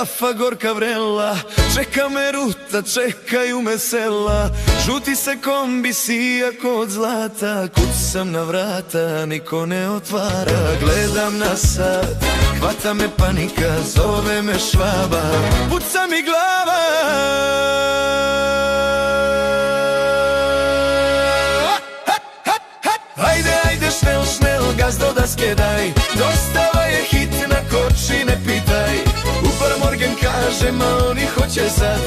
kafa, gorka vrela, čeka me ruta, čekaju me sela. Žuti se kombi sija kod zlata, kucam na vrata, niko ne otvara. Gledam na sat, hvata me panika, zove me Švaba, puca mi glava. Ajde, ajde, šnel, šnel, gazdo da skedaj, dostava je hitna, koči ne pitaj. Upar Morgan kaže, ma oni hoće sad,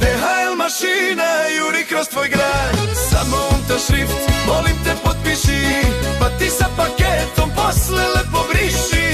DHL mašina juri kroz tvoj grad. Samo unta šrift, molim te potpiši, pa ti sa paketom posle lepo briši.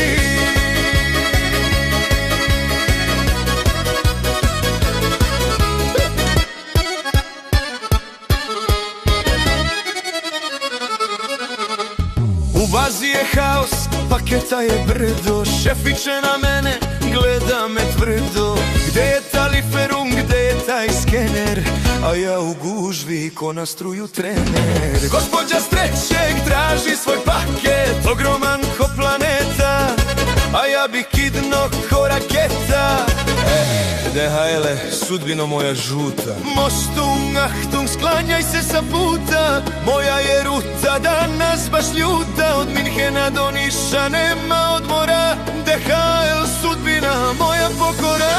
U bazi je haos, paketa je brdo, šefiće na mene, gleda me tvrdo. Gde je taliferum, gde je taj skener, a ja u gužvi ko na struju trener. Gospođa s trećeg traži svoj paket, ogroman ko planeta, a ja bi kidno ko raketa. DHL-e, sudbino moja žuta, Mostung, Achtung, sklanjaj se sa puta. Moja je ruta danas baš ljuta, od Minhena do Niša nema odmora. DHL, sudbina moja pokora.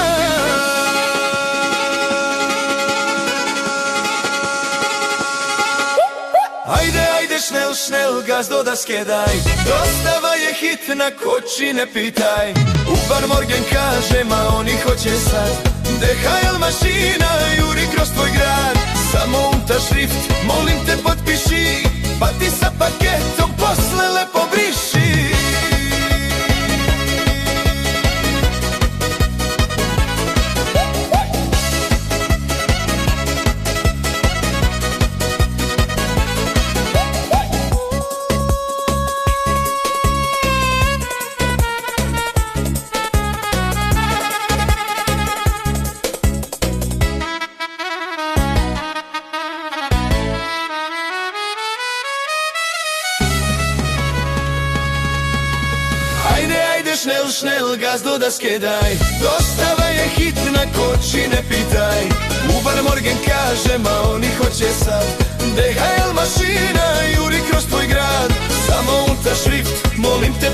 Ajde, ajde, šnel, šnel, gazdo da skedaj, dostava je hitna, koči ne pitaj. Upar Morgan kaže, ma oni hoće sad, DHL mašina juri kroz tvoj grad. Samo unta šrift, molim te potpiši, pa ti sa paketom posle lepo briši. Šnel, šnel, gazdo da skedaj, dostava je hitna, koči ne pitaj. Upar Morgan kaže, ma oni hoće sad, DHL mašina juri kroz tvoj grad. Samo unta šrift, molim te